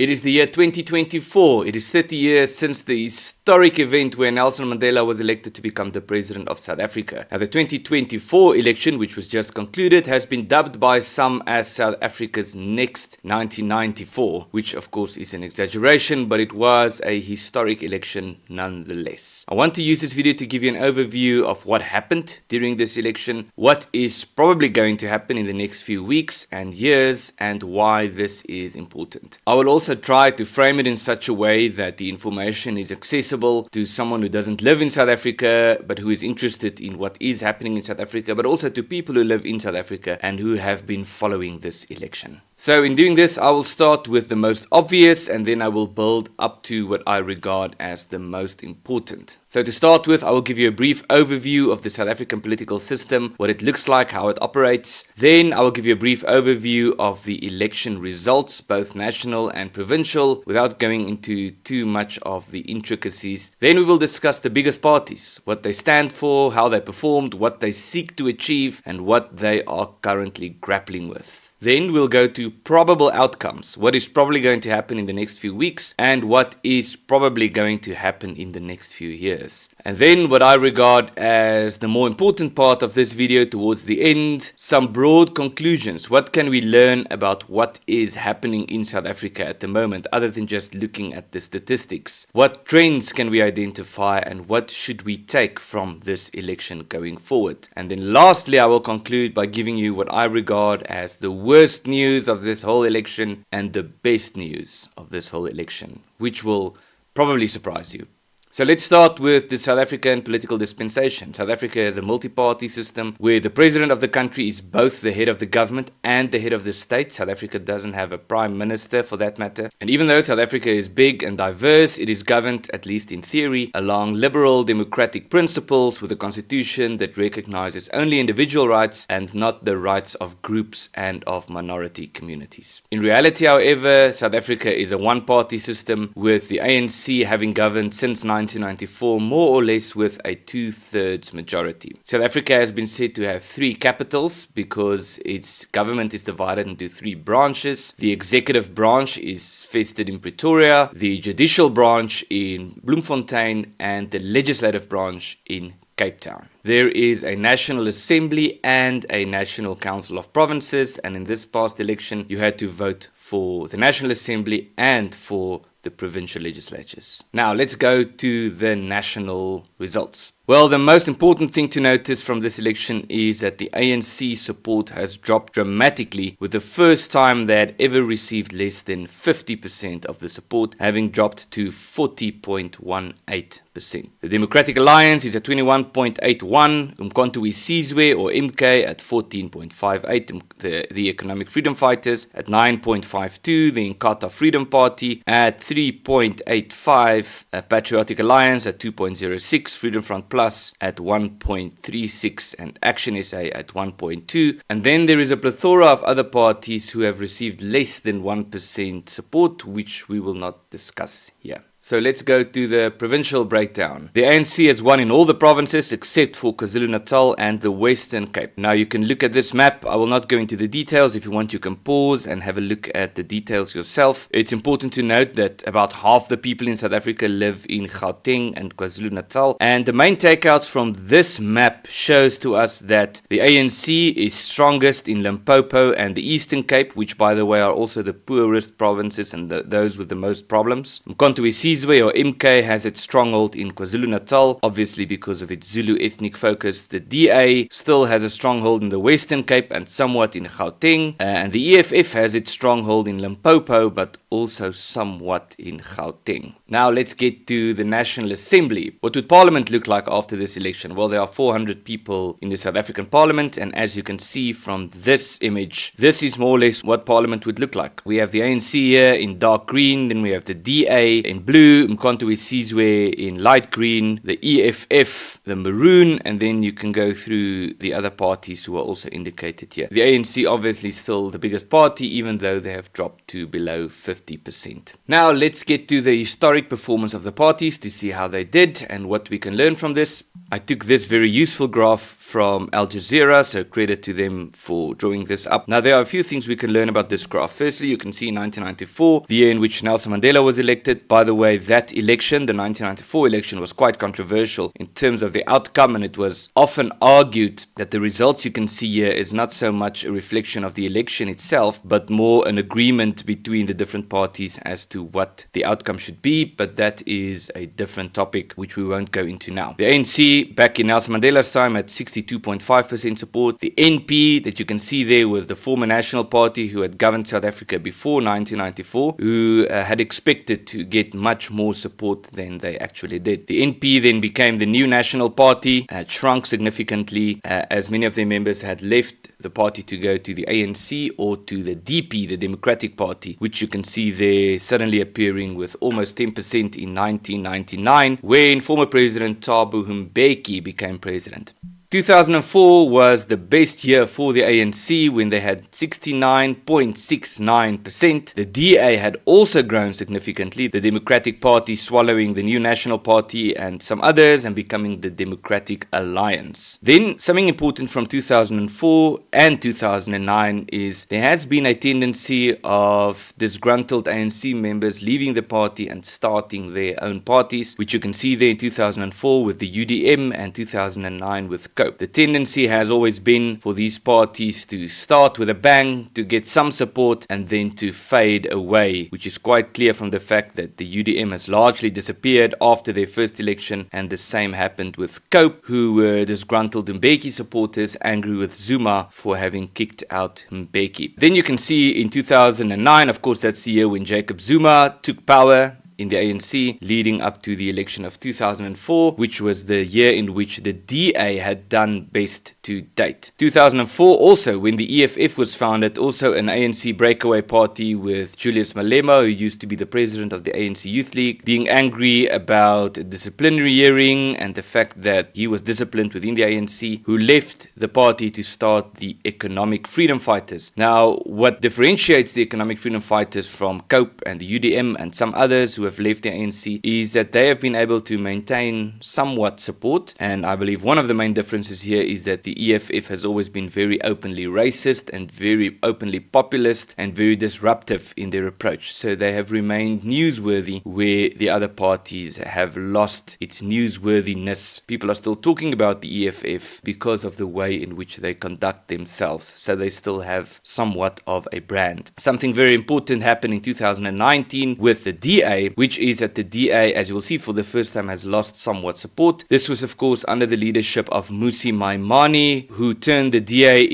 It is the year 2024. It is 30 years since the historic event where Nelson Mandela was elected to become the President of South Africa. Now, the 2024 election, which was just concluded, has been dubbed by some as South Africa's next 1994, which of course is an exaggeration, but it was a historic election nonetheless. I want to use this video to give you an overview of what happened during this election, what is probably going to happen in the next few weeks and years, and why this is important. I will also try to frame it in such a way that the information is accessible to someone who doesn't live in South Africa but who is interested in what is happening in South Africa, but also to people who live in South Africa and who have been following this election. So in doing this, I will start with the most obvious and then I will build up to what I regard as the most important. So to start with, I will give you a brief overview of the South African political system, what it looks like, how it operates. Then I will give you a brief overview of the election results, both national and provincial, without going into too much of the intricacies. Then we will discuss the biggest parties, what they stand for, how they performed, what they seek to achieve, and what they are currently grappling with. Then we'll go to probable outcomes, what is probably going to happen in the next few weeks and what is probably going to happen in the next few years. And then what I regard as the more important part of this video towards the end, some broad conclusions. What can we learn about what is happening in South Africa at the moment other than just looking at the statistics? What trends can we identify and what should we take from this election going forward? And then lastly, I will conclude by giving you what I regard as the worst news of this whole election and the best news of this whole election, which will probably surprise you. So let's start with the South African political dispensation. South Africa is a multi-party system where the president of the country is both the head of the government and the head of the state. South Africa doesn't have a prime minister for that matter. And even though South Africa is big and diverse, it is governed, at least in theory, along liberal democratic principles with a constitution that recognizes only individual rights and not the rights of groups and of minority communities. In reality, however, South Africa is a one-party system with the ANC having governed since 1994, more or less with a 2/3 majority. South Africa has been said to have three capitals because its government is divided into three branches. The executive branch is vested in Pretoria, the judicial branch in Bloemfontein, and the legislative branch in Cape Town. There is a National Assembly and a National Council of Provinces, and in this past election you had to vote for the National Assembly and for the provincial legislatures. Now let's go to the national results. Well, the most important thing to notice from this election is that the ANC support has dropped dramatically, with the first time they had ever received less than 50% of the support, having dropped to 40.18%. The Democratic Alliance is at 21.81%, Umkhonto we Sizwe or MK at 14.58%, the Economic Freedom Fighters at 9.52%, the Inkatha Freedom Party at 3.85%, Patriotic Alliance at 2.06%, Freedom Front Plus at 1.36% and Action SA at 1.2%. And then there is a plethora of other parties who have received less than 1% support, which we will not discuss here. So let's go to the provincial breakdown. The ANC has won in all the provinces except for KwaZulu-Natal and the Western Cape. Now you can look at this map. I will not go into the details. If you want, you can pause and have a look at the details yourself. It's important to note that about half the people in South Africa live in Gauteng and KwaZulu-Natal. And the main takeouts from this map shows to us that the ANC is strongest in Limpopo and the Eastern Cape, which by the way are also the poorest provinces and those with the most problems. Umkhonto we Sizwe or MK has its stronghold in KwaZulu-Natal, obviously because of its Zulu ethnic focus. The DA still has a stronghold in the Western Cape and somewhat in Gauteng, and the EFF has its stronghold in Limpopo, but also somewhat in Gauteng. Now let's get to the National Assembly. What would Parliament look like after this election? Well, there are 400 people in the South African Parliament, and as you can see from this image, this is more or less what Parliament would look like. We have the ANC here in dark green, then we have the DA in blue, Umkhonto we Sizwe in light green, the EFF, the maroon, and then you can go through the other parties who are also indicated here. The ANC obviously still the biggest party, even though they have dropped to below 50%. Now let's get to the historic performance of the parties to see how they did and what we can learn from this. I took this very useful graph from Al Jazeera, so credit to them for drawing this up. Now, there are a few things we can learn about this graph. Firstly, you can see 1994, the year in which Nelson Mandela was elected. By the way, that election, the 1994 election, was quite controversial in terms of the outcome, and it was often argued that the results you can see here is not so much a reflection of the election itself, but more an agreement between the different parties as to what the outcome should be, but that is a different topic which we won't go into now. The ANC back in Nelson Mandela's time had 62.5% support. The NP that you can see there was the former National Party who had governed South Africa before 1994, who had expected to get much more support than they actually did. The NP then became the new National Party, shrunk significantly as many of their members had left the party to go to the ANC or to the DP, the Democratic Party, which you can see there suddenly appearing with almost 10% in 1999, when former President Thabo Mbeki became president. 2004 was the best year for the ANC when they had 69.69%. The DA had also grown significantly, the Democratic Party swallowing the New National Party and some others and becoming the Democratic Alliance. Then something important from 2004 and 2009 is there has been a tendency of disgruntled ANC members leaving the party and starting their own parties, which you can see there in 2004 with the UDM and 2009 with COPE. The tendency has always been for these parties to start with a bang, to get some support, and then to fade away, which is quite clear from the fact that the UDM has largely disappeared after their first election, and the same happened with COPE, who were disgruntled Mbeki supporters angry with Zuma for having kicked out Mbeki. Then you can see in 2009, of course, that's the year when Jacob Zuma took power in the ANC, leading up to the election of 2004, which was the year in which the DA had done best to date. 2004 also, when the EFF was founded, also an ANC breakaway party with Julius Malema, who used to be the president of the ANC Youth League, being angry about a disciplinary hearing and the fact that he was disciplined within the ANC, who left the party to start the Economic Freedom Fighters. Now, what differentiates the Economic Freedom Fighters from COPE and the UDM and some others who have left the ANC is that they have been able to maintain somewhat support, and I believe one of the main differences here is that the EFF has always been very openly racist and very openly populist and very disruptive in their approach. So they have remained newsworthy where the other parties have lost its newsworthiness. People are still talking about the EFF because of the way in which they conduct themselves, so they still have somewhat of a brand. Something very important happened in 2019 with the DA, which is that the DA, as you will see for the first time, has lost somewhat support. This was, of course, under the leadership of Mmusi Maimane, who turned the DA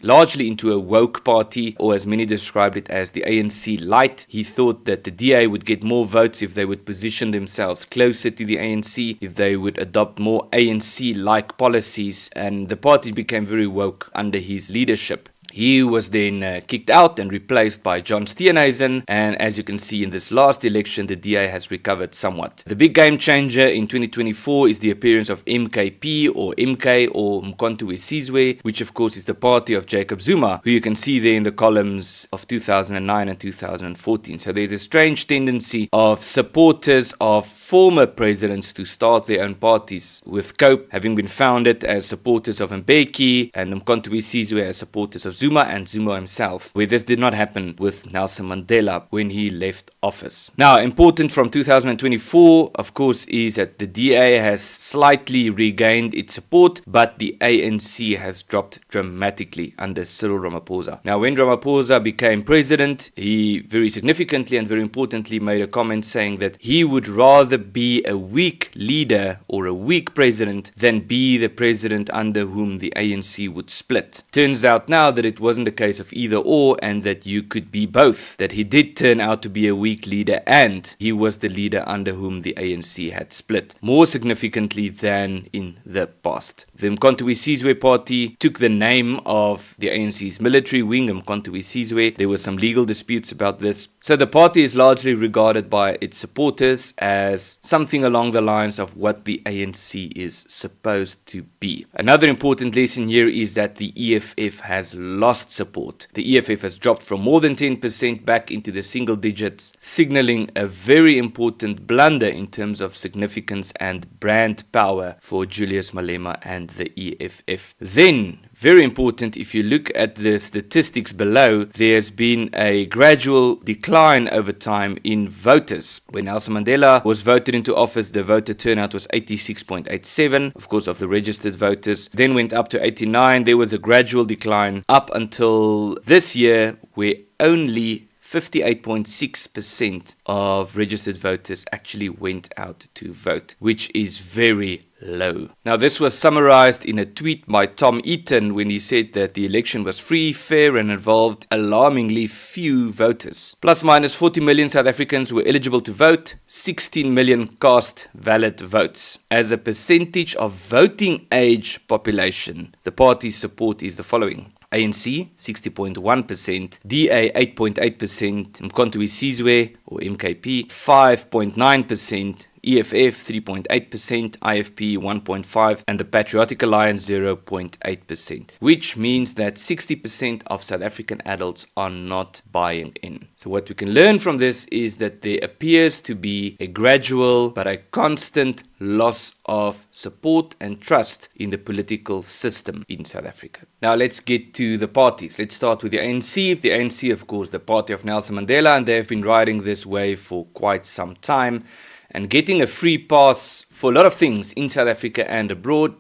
largely into a woke party, or as many described it as the ANC light. He thought that the DA would get more votes if they would position themselves closer to the ANC, if they would adopt more ANC-like policies, and the party became very woke under his leadership. He was then kicked out and replaced by John Steenhuisen, and as you can see in this last election, the DA has recovered somewhat. The big game changer in 2024 is the appearance of MKP or MK or Mkhonto weSizwe, which of course is the party of Jacob Zuma, who you can see there in the columns of 2009 and 2014. So there's a strange tendency of supporters of former presidents to start their own parties, with COPE having been founded as supporters of Mbeki and Mkhonto weSizwe as supporters of Zuma and Zuma himself, where this did not happen with Nelson Mandela when he left office. Now, important from 2024, of course, is that the DA has slightly regained its support, but the ANC has dropped dramatically under Cyril Ramaphosa. Now, when Ramaphosa became president, he very significantly and very importantly made a comment saying that he would rather be a weak leader or a weak president than be the president under whom the ANC would split. Turns out now that it wasn't a case of either or, and that you could be both. That he did turn out to be a weak leader and he was the leader under whom the ANC had split, more significantly than in the past. The Mkhonto weSizwe party took the name of the ANC's military wing, Mkhonto weSizwe. There were some legal disputes about this. So the party is largely regarded by its supporters as something along the lines of what the ANC is supposed to be. Another important lesson here is that the EFF has lost support. The EFF has dropped from more than 10% back into the single digits, signaling a very important blunder in terms of significance and brand power for Julius Malema and the EFF. Then, very important, if you look at the statistics below, there's been a gradual decline over time in voters. When Nelson Mandela was voted into office, the voter turnout was 86.87, of course, of the registered voters. Then went up to 89. There was a gradual decline up until this year, where only 58.6% of registered voters actually went out to vote, which is very low. Now, this was summarized in a tweet by Tom Eaton when he said that the election was free, fair, and involved alarmingly few voters. Plus minus 40 million South Africans were eligible to vote, 16 million cast valid votes. As a percentage of voting age population, the party's support is the following: ANC 60.1%, DA 8.8%, Mkhonto weSizwe or MKP 5.9%, EFF 3.8%, IFP 1.5%, and the Patriotic Alliance 0.8%, which means that 60% of South African adults are not buying in. So what we can learn from this is that there appears to be a gradual but a constant loss of support and trust in the political system in South Africa. Now let's get to the parties. Let's start with the ANC. The ANC, of course, the party of Nelson Mandela, and they've been riding this wave for quite some time and getting a free pass for a lot of things in South Africa and abroad,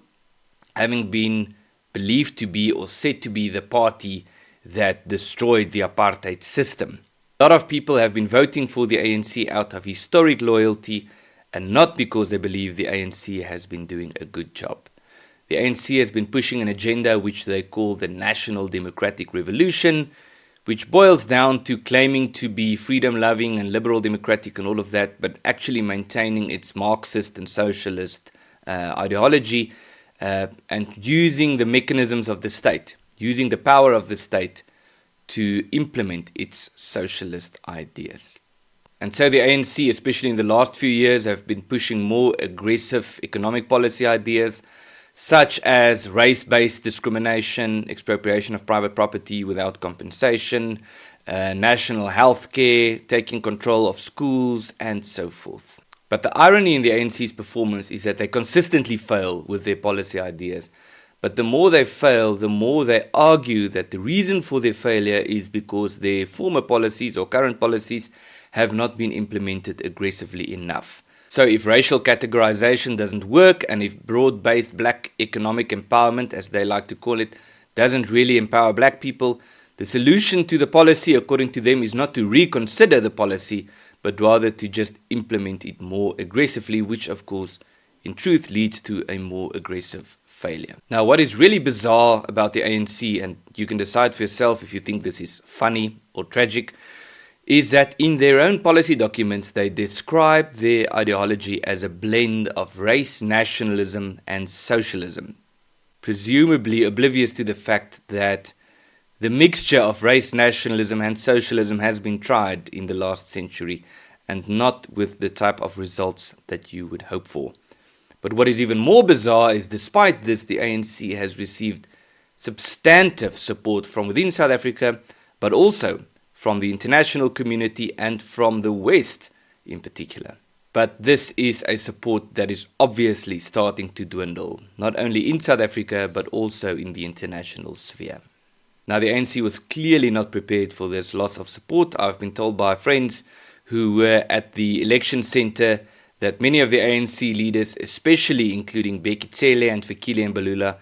having been believed to be or said to be the party that destroyed the apartheid system. A lot of people have been voting for the ANC out of historic loyalty and not because they believe the ANC has been doing a good job. The ANC has been pushing an agenda which they call the National Democratic Revolution, which boils down to claiming to be freedom-loving and liberal democratic and all of that, but actually maintaining its Marxist and socialist ideology and using the mechanisms of the state, using the power of the state to implement its socialist ideas. And so the ANC, especially in the last few years, have been pushing more aggressive economic policy ideas, such as race-based discrimination, expropriation of private property without compensation, national health care, taking control of schools, and so forth. But the irony in the ANC's performance is that they consistently fail with their policy ideas. But the more they fail, the more they argue that the reason for their failure is because their former policies or current policies have not been implemented aggressively enough. So if racial categorization doesn't work, and if broad-based black economic empowerment, as they like to call it, doesn't really empower black people, the solution to the policy, according to them, is not to reconsider the policy, but rather to just implement it more aggressively, which of course, in truth, leads to a more aggressive failure. Now, what is really bizarre about the ANC, and you can decide for yourself if you think this is funny or tragic, is that in their own policy documents, they describe their ideology as a blend of race, nationalism, and socialism, presumably oblivious to the fact that the mixture of race, nationalism, and socialism has been tried in the last century, and not with the type of results that you would hope for. But what is even more bizarre is, despite this, the ANC has received substantive support from within South Africa, but also from the international community and from the West in particular. But this is a support that is obviously starting to dwindle, not only in South Africa, but also in the international sphere. Now, the ANC was clearly not prepared for this loss of support. I've been told by friends who were at the election center that many of the ANC leaders, especially including Bheki Cele and Fikile Mbalula,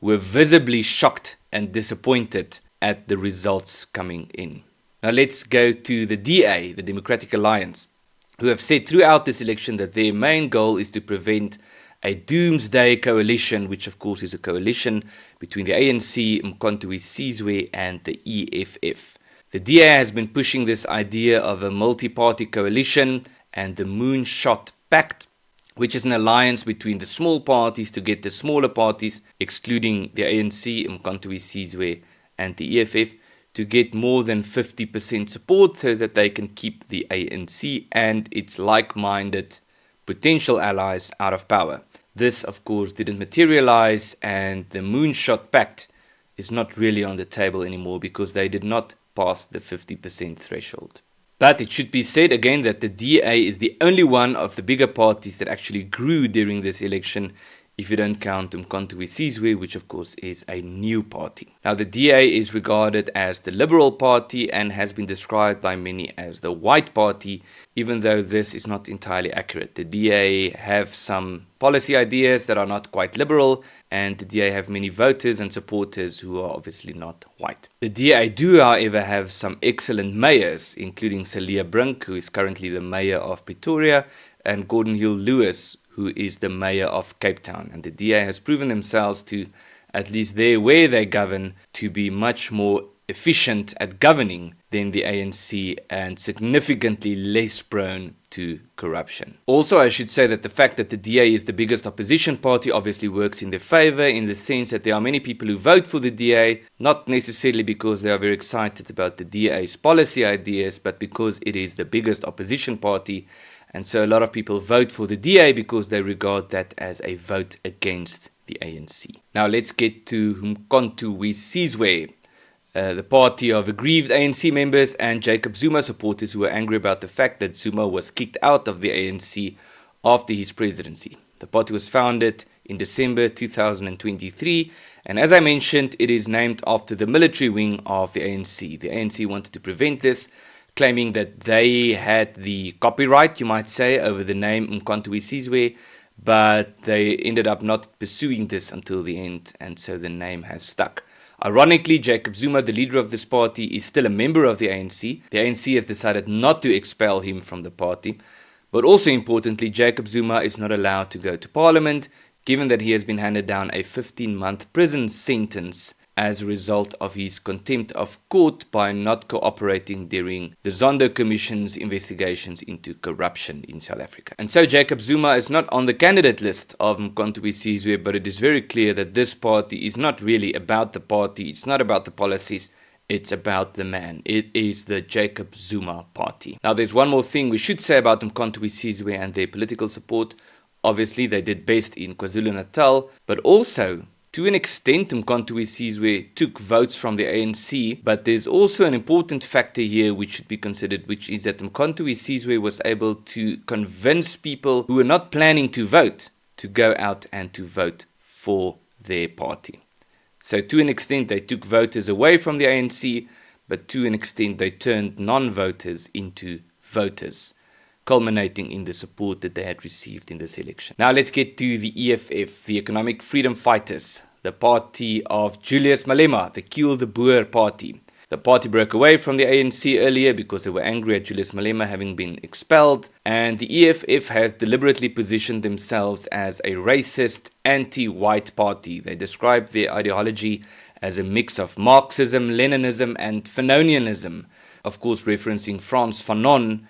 were visibly shocked and disappointed at the results coming in. Now let's go to the DA, the Democratic Alliance, who have said throughout this election that their main goal is to prevent a doomsday coalition, which of course is a coalition between the ANC, Mkhonto weSizwe, and the EFF. The DA has been pushing this idea of a multi-party coalition and the Moonshot Pact, which is an alliance between the small parties to get the smaller parties, excluding the ANC, Mkhonto weSizwe, and the EFF, to get more than 50% support so that they can keep the ANC and its like-minded potential allies out of power. This, of course, didn't materialize, and the Moonshot Pact is not really on the table anymore because they did not pass the 50% threshold. But it should be said again that the DA is the only one of the bigger parties that actually grew during this election, if you don't count Umkhonto we Sizwe, which of course is a new party. Now the DA is regarded as the Liberal Party and has been described by many as the White Party, even though this is not entirely accurate. The DA have some policy ideas that are not quite liberal, and the DA have many voters and supporters who are obviously not white. The DA do, however, have some excellent mayors, including Celia Brink, who is currently the mayor of Pretoria, and Gordon Hill-Lewis, who is the mayor of Cape Town. And the DA has proven themselves to, at least there where they govern, to be much more efficient at governing than the ANC and significantly less prone to corruption. Also, I should say that the fact that the DA is the biggest opposition party obviously works in their favor, in the sense that there are many people who vote for the DA, not necessarily because they are very excited about the DA's policy ideas, but because it is the biggest opposition party. And so a lot of people vote for the DA because they regard that as a vote against the ANC. Now let's get to Umkhonto we Sizwe, the party of aggrieved ANC members and Jacob Zuma supporters who were angry about the fact that Zuma was kicked out of the ANC after his presidency. The party was founded in December 2023, and as I mentioned, it is named after the military wing of the ANC. The ANC wanted to prevent this, claiming that they had the copyright, you might say, over the name Umkhonto we Sizwe, but they ended up not pursuing this until the end, and so the name has stuck. Ironically, Jacob Zuma, the leader of this party, is still a member of the ANC. The ANC has decided not to expel him from the party, but also importantly, Jacob Zuma is not allowed to go to parliament, given that he has been handed down a 15-month prison sentence as a result of his contempt of court by not cooperating during the Zondo Commission's investigations into corruption in South Africa. And so Jacob Zuma is not on the candidate list of Umkhonto we Sizwe, but it is very clear that this party is not really about the party, it's not about the policies, it's about the man. It is the Jacob Zuma party. Now there's one more thing we should say about Umkhonto we Sizwe and their political support. Obviously they did best in KwaZulu-Natal, but also to an extent, Umkhonto we Sizwe took votes from the ANC, but there's also an important factor here which should be considered, which is that Umkhonto we Sizwe was able to convince people who were not planning to vote to go out and to vote for their party. So to an extent, they took voters away from the ANC, but to an extent, they turned non-voters into voters, culminating in the support that they had received in this election. Now let's get to the EFF, the Economic Freedom Fighters, the party of Julius Malema, the Kill the Boer party. The party broke away from the ANC earlier because they were angry at Julius Malema having been expelled, and the EFF has deliberately positioned themselves as a racist, anti-white party. They describe their ideology as a mix of Marxism, Leninism and Fanonianism, of course referencing Frantz Fanon,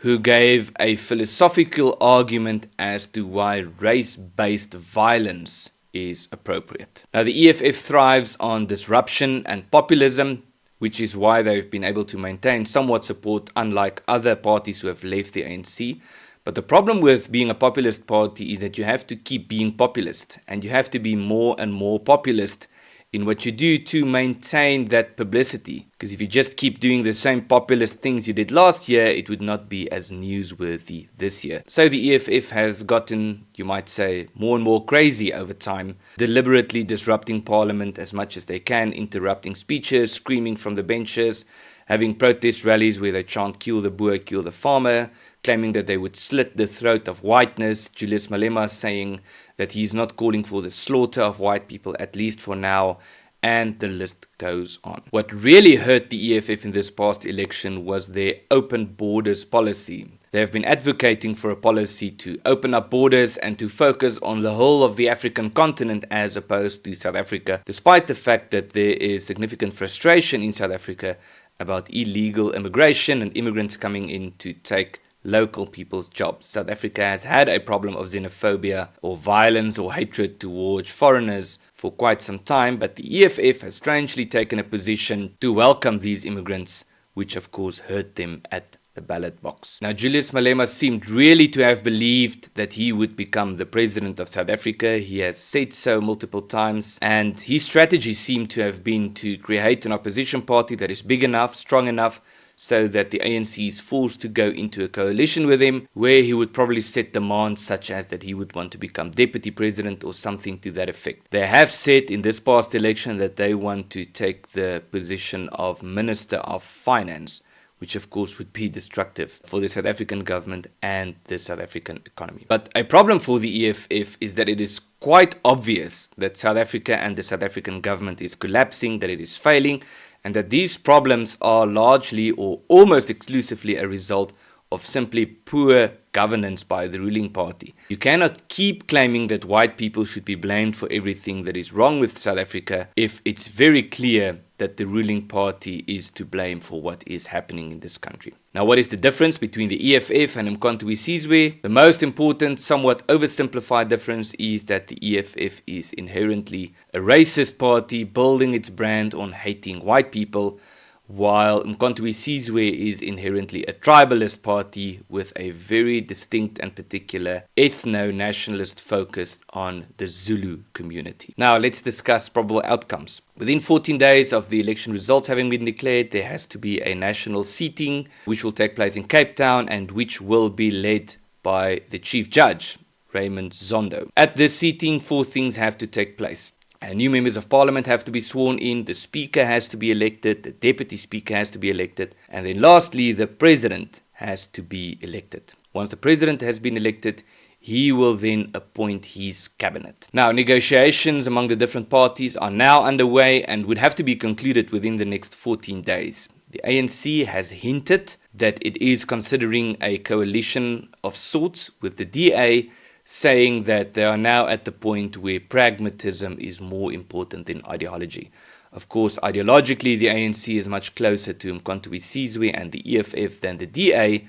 who gave a philosophical argument as to why race-based violence is appropriate. Now, the EFF thrives on disruption and populism, which is why they've been able to maintain somewhat support, unlike other parties who have left the ANC. But the problem with being a populist party is that you have to keep being populist, and you have to be more and more populist in what you do to maintain that publicity. Because if you just keep doing the same populist things you did last year, it would not be as newsworthy this year. So the EFF has gotten, you might say, more and more crazy over time, deliberately disrupting parliament as much as they can, interrupting speeches, screaming from the benches, having protest rallies where they chant "Kill the Boer, kill the farmer," claiming that they would slit the throat of whiteness. Julius Malema saying that he's not calling for the slaughter of white people, at least for now, and the list goes on. What really hurt the EFF in this past election was their open borders policy. They have been advocating for a policy to open up borders and to focus on the whole of the African continent as opposed to South Africa, despite the fact that there is significant frustration in South Africa about illegal immigration and immigrants coming in to take local people's jobs. South Africa has had a problem of xenophobia or violence or hatred towards foreigners for quite some time, but the EFF has strangely taken a position to welcome these immigrants, which of course hurt them at the ballot box. Now, Julius Malema seemed really to have believed that he would become the president of South Africa. He has said so multiple times, and his strategy seemed to have been to create an opposition party that is big enough, strong enough, so that the ANC is forced to go into a coalition with him, where he would probably set demands such as that he would want to become deputy president or something to that effect. They have said in this past election that they want to take the position of Minister of Finance, which of course would be destructive for the South African government and the South African economy. But a problem for the EFF is that it is quite obvious that South Africa and the South African government is collapsing, that it is failing, and that these problems are largely or almost exclusively a result of simply poor governance by the ruling party. You cannot keep claiming that white people should be blamed for everything that is wrong with South Africa if it's very clear that the ruling party is to blame for what is happening in this country. Now, what is the difference between the EFF and Umkhonto we Sizwe? The most important, somewhat oversimplified difference is that the EFF is inherently a racist party building its brand on hating white people, while Umkhonto we Sizwe is inherently a tribalist party with a very distinct and particular ethno-nationalist focus on the Zulu community. Now, let's discuss probable outcomes. Within 14 days of the election results having been declared, there has to be a national seating which will take place in Cape Town and which will be led by the Chief Judge, Raymond Zondo. At this seating, 4 things have to take place. New members of parliament have to be sworn in, the speaker has to be elected, the deputy speaker has to be elected, and then lastly, the president has to be elected. Once the president has been elected, he will then appoint his cabinet. Now, negotiations among the different parties are now underway and would have to be concluded within the next 14 days. The ANC has hinted that it is considering a coalition of sorts with the DA, saying that they are now at the point where pragmatism is more important than ideology. Of course, ideologically, the ANC is much closer to Umkhonto we Sizwe and the EFF than the DA,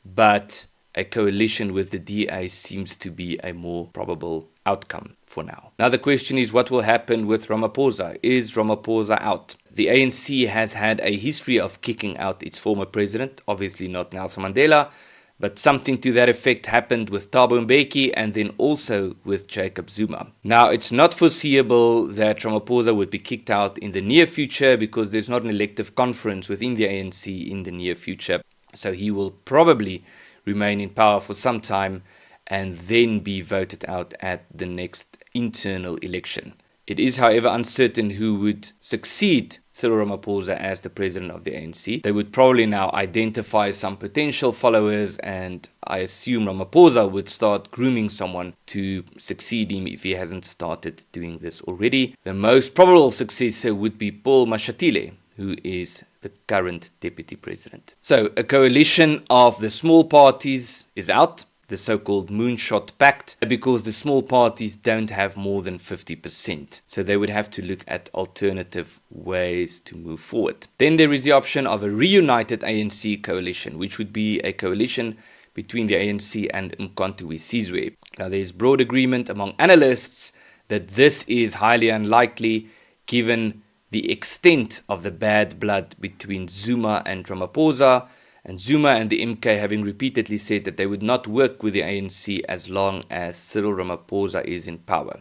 but a coalition with the DA seems to be a more probable outcome for now. Now the question is, what will happen with Ramaphosa? Is Ramaphosa out? The ANC has had a history of kicking out its former president, obviously not Nelson Mandela, but something to that effect happened with Thabo Mbeki and then also with Jacob Zuma. Now, it's not foreseeable that Ramaphosa would be kicked out in the near future because there's not an elective conference within the ANC in the near future. So he will probably remain in power for some time and then be voted out at the next internal election. It is, however, uncertain who would succeed Cyril Ramaphosa as the president of the ANC. They would probably now identify some potential followers, and I assume Ramaphosa would start grooming someone to succeed him if he hasn't started doing this already. The most probable successor would be Paul Mashatile, who is the current deputy president. So a coalition of the small parties is out, the so-called Moonshot Pact, because the small parties don't have more than 50%. So they would have to look at alternative ways to move forward. Then there is the option of a reunited ANC coalition, which would be a coalition between the ANC and Umkhonto we Sizwe. Now there is broad agreement among analysts that this is highly unlikely given the extent of the bad blood between Zuma and Ramaphosa, and Zuma and the MK having repeatedly said that they would not work with the ANC as long as Cyril Ramaphosa is in power.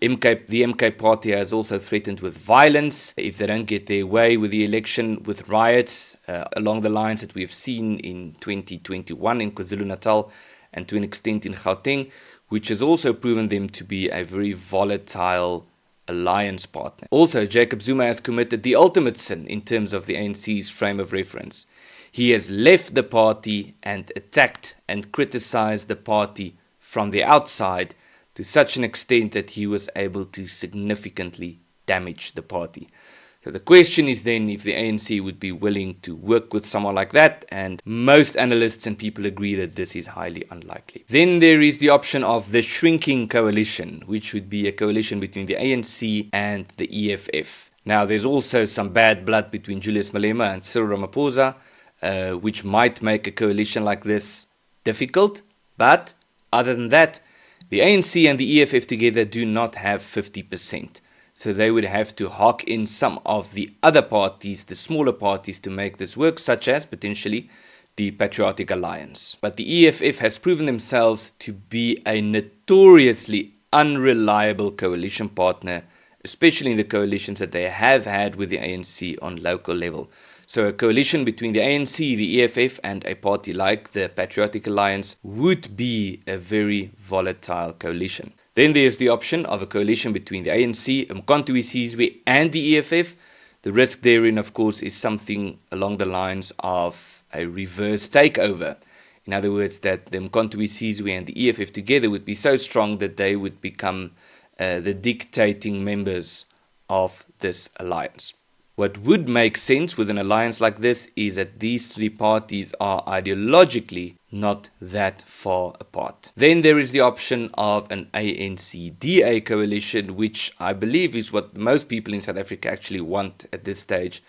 The MK party has also threatened with violence if they don't get their way with the election, with riots along the lines that we have seen in 2021 in KwaZulu-Natal and to an extent in Gauteng, which has also proven them to be a very volatile alliance partner. Also, Jacob Zuma has committed the ultimate sin in terms of the ANC's frame of reference. He has left the party and attacked and criticized the party from the outside to such an extent that he was able to significantly damage the party. So the question is then if the ANC would be willing to work with someone like that, and most analysts and people agree that this is highly unlikely. Then there is the option of the shrinking coalition, which would be a coalition between the ANC and the EFF. Now there's also some bad blood between Julius Malema and Cyril Ramaphosa, which might make a coalition like this difficult. But other than that, the ANC and the EFF together do not have 50%. So they would have to hawk in some of the other parties, the smaller parties, to make this work, such as potentially the Patriotic Alliance. But the EFF has proven themselves to be a notoriously unreliable coalition partner, especially in the coalitions that they have had with the ANC on local level. So a coalition between the ANC, the EFF, and a party like the Patriotic Alliance would be a very volatile coalition. Then there's the option of a coalition between the ANC, Umkhonto we Sizwe, and the EFF. The risk therein, of course, is something along the lines of a reverse takeover. In other words, that the Umkhonto we Sizwe and the EFF together would be so strong that they would become the dictating members of this alliance. What would make sense with an alliance like this is that these three parties are ideologically not that far apart. Then there is the option of an ANC-DA coalition, which I believe is what most people in South Africa actually want at this stage.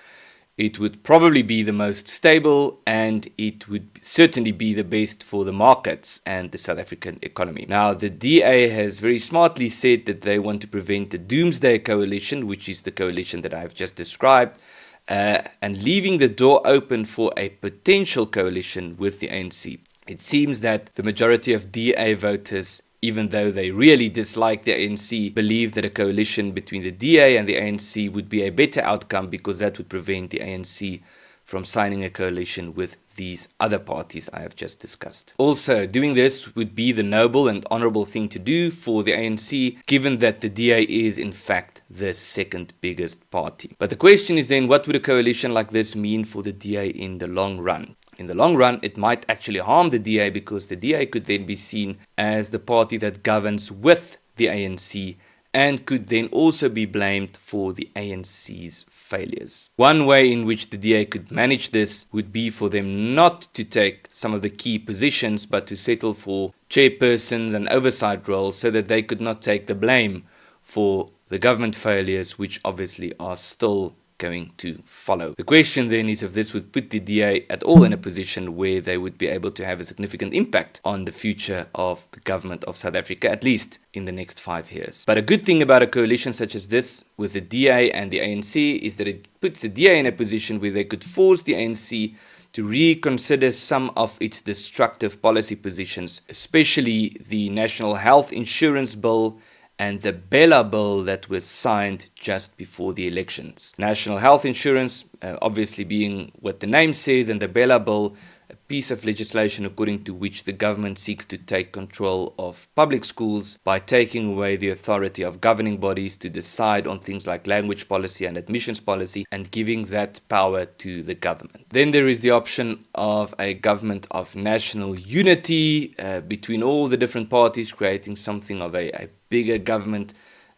It would probably be the most stable, and it would certainly be the best for the markets and the South African economy. Now, the DA has very smartly said that they want to prevent the Doomsday Coalition, which is the coalition that I've just described, and leaving the door open for a potential coalition with the ANC. It seems that the majority of DA voters, even though they really dislike the ANC, believe that a coalition between the DA and the ANC would be a better outcome, because that would prevent the ANC from signing a coalition with these other parties I have just discussed. Also, doing this would be the noble and honorable thing to do for the ANC, given that the DA is in fact the second biggest party. But the question is then, what would a coalition like this mean for the DA in the long run? In the long run, it might actually harm the DA, because the DA could then be seen as the party that governs with the ANC and could then also be blamed for the ANC's failures. One way in which the DA could manage this would be for them not to take some of the key positions, but to settle for chairpersons and oversight roles, so that they could not take the blame for the government failures, which obviously are still going to follow. The question then is if this would put the DA at all in a position where they would be able to have a significant impact on the future of the government of South Africa, at least in the next 5 years. But a good thing about a coalition such as this with the DA and the ANC is that it puts the DA in a position where they could force the ANC to reconsider some of its destructive policy positions, especially the National Health Insurance Bill and the Bella Bill that was signed just before the elections. National Health Insurance, obviously being what the name says, and the Bella Bill, a piece of legislation according to which the government seeks to take control of public schools by taking away the authority of governing bodies to decide on things like language policy and admissions policy, and giving that power to the government. Then there is the option of a government of national unity between all the different parties, creating something of a bigger government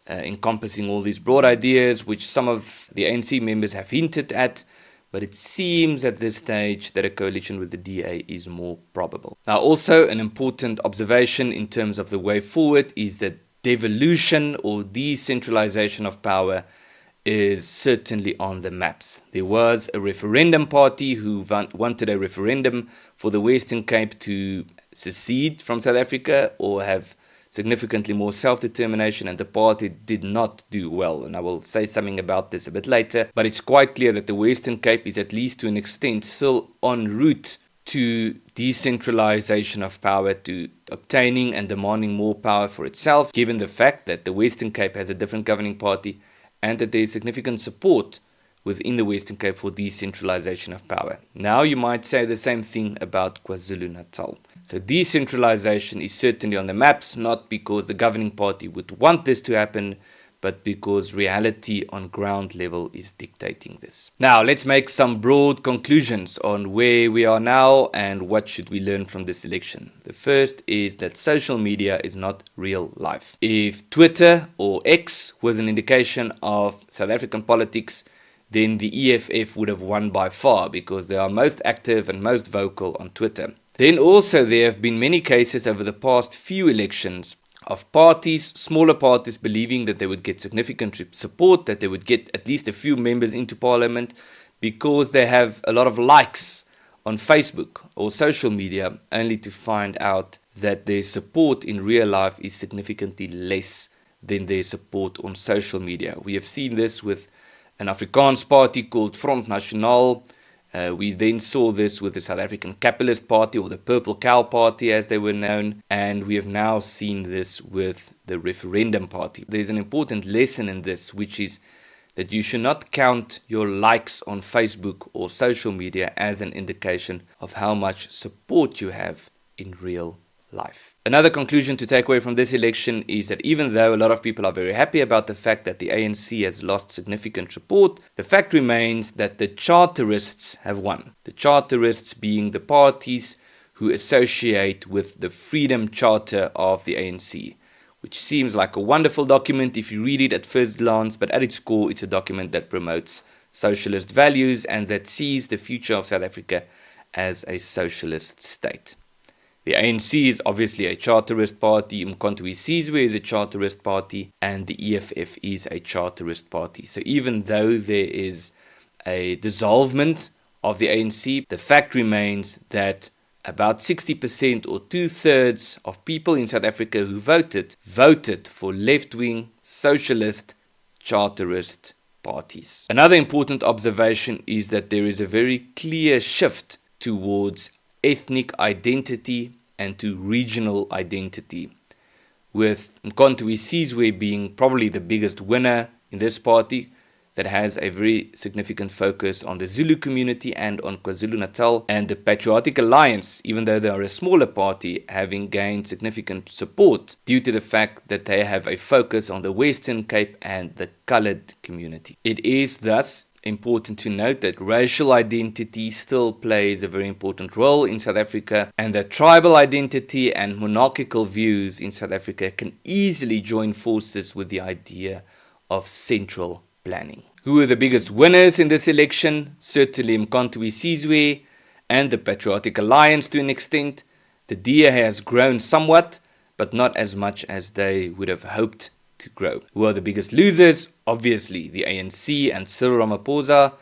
encompassing all these broad ideas, which some of the ANC members have hinted at. But it seems at this stage that a coalition with the DA is more probable. Now, also an important observation in terms of the way forward is that devolution or decentralization of power is certainly on the maps. There was a referendum party who wanted a referendum for the Western Cape to secede from South Africa or have significantly more self-determination, and the party did not do well. And I will say something about this a bit later. But it's quite clear that the Western Cape is, at least to an extent, still en route to decentralization of power, to obtaining and demanding more power for itself, given the fact that the Western Cape has a different governing party and that there is significant support within the Western Cape for decentralization of power. Now you might say the same thing about KwaZulu-Natal. So decentralization is certainly on the maps, not because the governing party would want this to happen, but because reality on ground level is dictating this. Now let's make some broad conclusions on where we are now and what should we learn from this election. The first is that social media is not real life. If Twitter or X was an indication of South African politics, then the EFF would have won by far, because they are most active and most vocal on Twitter. Then also there have been many cases over the past few elections of parties, smaller parties, believing that they would get significant support, that they would get at least a few members into parliament because they have a lot of likes on Facebook or social media, only to find out that their support in real life is significantly less than their support on social media. We have seen this with an Afrikaans party called Front National. We then saw this with the South African Capitalist Party, or the Purple Cow Party as they were known, and we have now seen this with the Referendum Party. There's an important lesson in this, which is that you should not count your likes on Facebook or social media as an indication of how much support you have in real life. Another conclusion to take away from this election is that even though a lot of people are very happy about the fact that the ANC has lost significant support, the fact remains that the Charterists have won. The Charterists being the parties who associate with the Freedom Charter of the ANC, which seems like a wonderful document if you read it at first glance, but at its core it's a document that promotes socialist values and that sees the future of South Africa as a socialist state. The ANC is obviously a Charterist party, Umkhonto we Sizwe is a Charterist party, and the EFF is a Charterist party. So even though there is a dissolvement of the ANC, the fact remains that about 60% or 2/3 of people in South Africa who voted for left-wing, socialist, Charterist parties. Another important observation is that there is a very clear shift towards ethnic identity and to regional identity, with Umkhonto we Sizwe being probably the biggest winner in this party that has a very significant focus on the Zulu community and on KwaZulu-Natal, and the Patriotic Alliance, even though they are a smaller party, having gained significant support due to the fact that they have a focus on the Western Cape and the coloured community. It is thus important to note that racial identity still plays a very important role in South Africa, and that tribal identity and monarchical views in South Africa can easily join forces with the idea of central planning. Who were the biggest winners in this election? Certainly Umkhonto we Sizwe and the Patriotic Alliance to an extent. The DA has grown somewhat, but not as much as they would have hoped to grow. Who are the biggest losers? Obviously the ANC and Cyril Ramaphosa,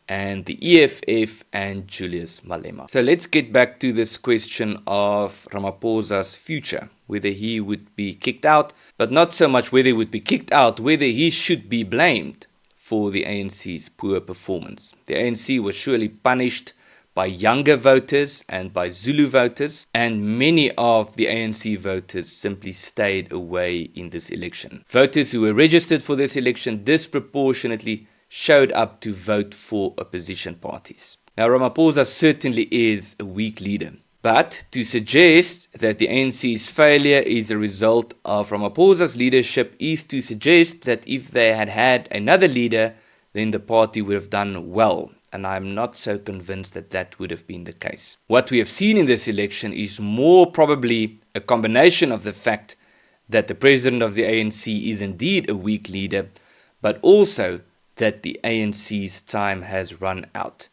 and the EFF and Julius Malema. So let's get back to this question of Ramaphosa's future, whether he would be kicked out, but not so much whether he would be kicked out, whether he should be blamed for the ANC's poor performance. The ANC was surely punished by younger voters and by Zulu voters, and many of the ANC voters simply stayed away in this election. Voters who were registered for this election disproportionately showed up to vote for opposition parties. Now, Ramaphosa certainly is a weak leader, but to suggest that the ANC's failure is a result of Ramaphosa's leadership is to suggest that if they had had another leader, then the party would have done well. And I'm not so convinced that that would have been the case. What we have seen in this election is more probably a combination of the fact that the president of the ANC is indeed a weak leader, but also that the ANC's time has run out.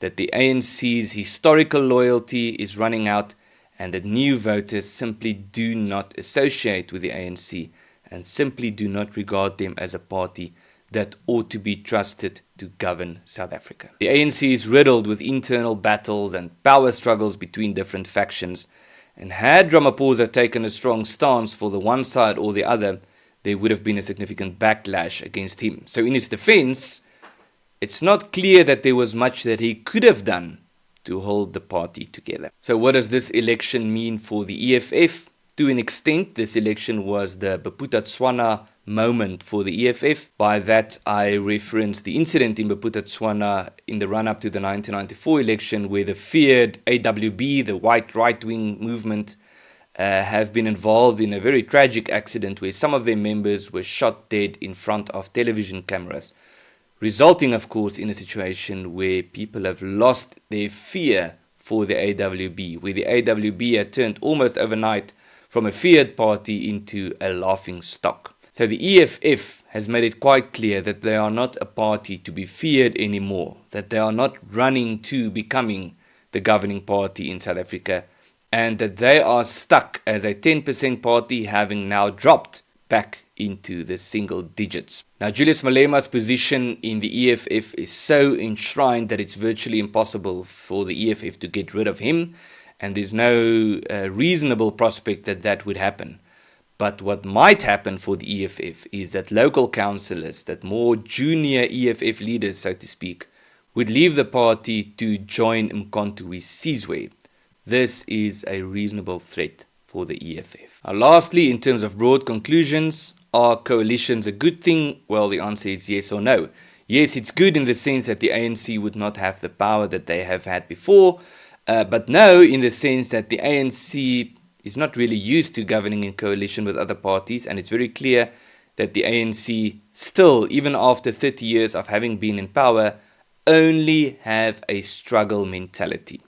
That the ANC's historical loyalty is running out, and that new voters simply do not associate with the ANC and simply do not regard them as a party that ought to be trusted to govern South Africa. The ANC is riddled with internal battles and power struggles between different factions, and had Ramaphosa taken a strong stance for the one side or the other, there would have been a significant backlash against him. So in his defense, it's not clear that there was much that he could have done to hold the party together. So what does this election mean for the EFF? To an extent, this election was the Bophuthatswana moment for the EFF. By that, I reference the incident in Bophuthatswana in the run-up to the 1994 election, where the feared AWB, the white right-wing movement, have been involved in a very tragic accident where some of their members were shot dead in front of television cameras, resulting, of course, in a situation where people have lost their fear for the AWB, where the AWB had turned almost overnight from a feared party into a laughing stock. So the EFF has made it quite clear that they are not a party to be feared anymore, that they are not running to becoming the governing party in South Africa, and that they are stuck as a 10% party, having now dropped back into the single digits. Now, Julius Malema's position in the EFF is so enshrined that it's virtually impossible for the EFF to get rid of him, and there's no reasonable prospect that that would happen. But what might happen for the EFF is that local councillors, that more junior EFF leaders, so to speak, would leave the party to join Mkhonto Sizwe. This is a reasonable threat for the EFF. Lastly, in terms of broad conclusions, are coalitions a good thing? Well, the answer is yes or no. Yes, it's good in the sense that the ANC would not have the power that they have had before, but no, in the sense that the ANC is not really used to governing in coalition with other parties, and it's very clear that the ANC still, even after 30 years of having been in power, only have a struggle mentality.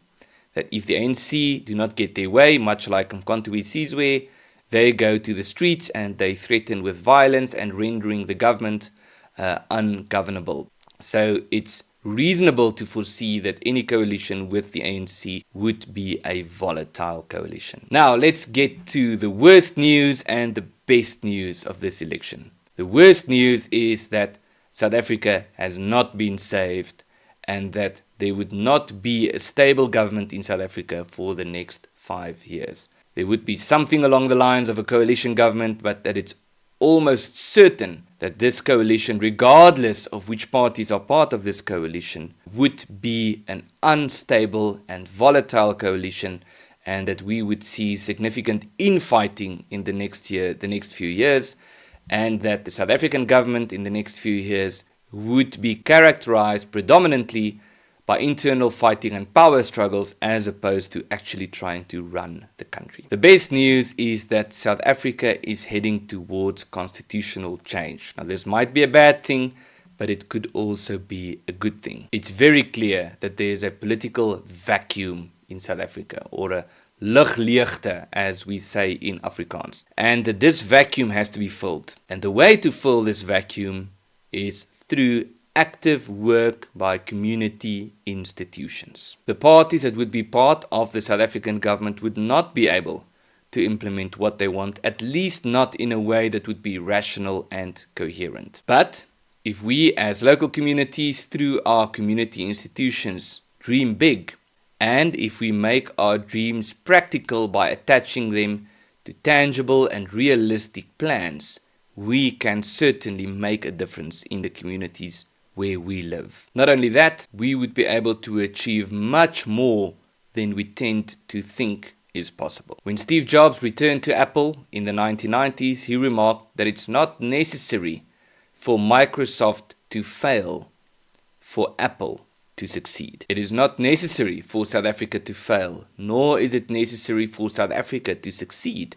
That if the ANC do not get their way, much like Mkhonto Sizwe, they go to the streets and they threaten with violence and rendering the government ungovernable. So it's reasonable to foresee that any coalition with the ANC would be a volatile coalition. Now let's get to the worst news and the best news of this election. The worst news is that South Africa has not been saved and that there would not be a stable government in South Africa for the next 5 years. There would be something along the lines of a coalition government, but that it's almost certain that this coalition, regardless of which parties are part of this coalition, would be an unstable and volatile coalition, and that we would see significant infighting in the next few years, and that the South African government in the next few years would be characterized predominantly by internal fighting and power struggles as opposed to actually trying to run the country. The best news is that South Africa is heading towards constitutional change. Now, this might be a bad thing, but it could also be a good thing. It's very clear that there is a political vacuum in South Africa, or a ligleegte, as we say in Afrikaans, and that this vacuum has to be filled. And the way to fill this vacuum is through active work by community institutions. The parties that would be part of the South African government would not be able to implement what they want, at least not in a way that would be rational and coherent. But if we as local communities, through our community institutions, dream big, and if we make our dreams practical by attaching them to tangible and realistic plans, we can certainly make a difference in the communities where we live. Not only that, we would be able to achieve much more than we tend to think is possible. When Steve Jobs returned to Apple in the 1990s, he remarked that it's not necessary for Microsoft to fail for Apple to succeed. It is not necessary for South Africa to fail, nor is it necessary for South Africa to succeed,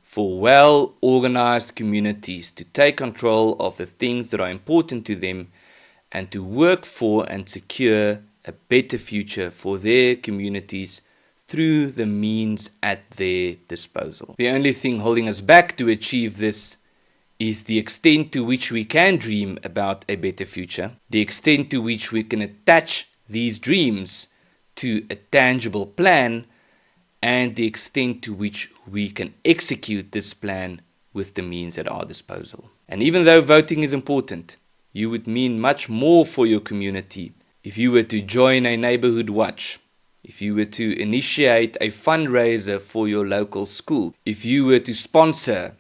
for well-organized communities to take control of the things that are important to them and to work for and secure a better future for their communities through the means at their disposal. The only thing holding us back to achieve this is the extent to which we can dream about a better future, the extent to which we can attach these dreams to a tangible plan, and the extent to which we can execute this plan with the means at our disposal. And even though voting is important, you would mean much more for your community if you were to join a neighborhood watch, if you were to initiate a fundraiser for your local school, if you were to sponsor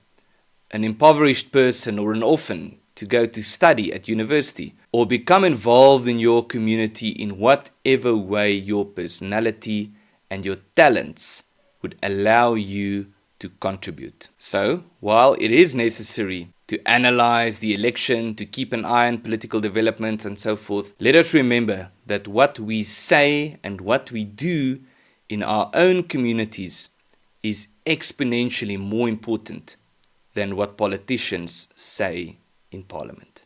an impoverished person or an orphan to go to study at university, or become involved in your community in whatever way your personality and your talents would allow you to contribute. So, while it is necessary to analyze the election, to keep an eye on political developments and so forth, let us remember that what we say and what we do in our own communities is exponentially more important than what politicians say in Parliament.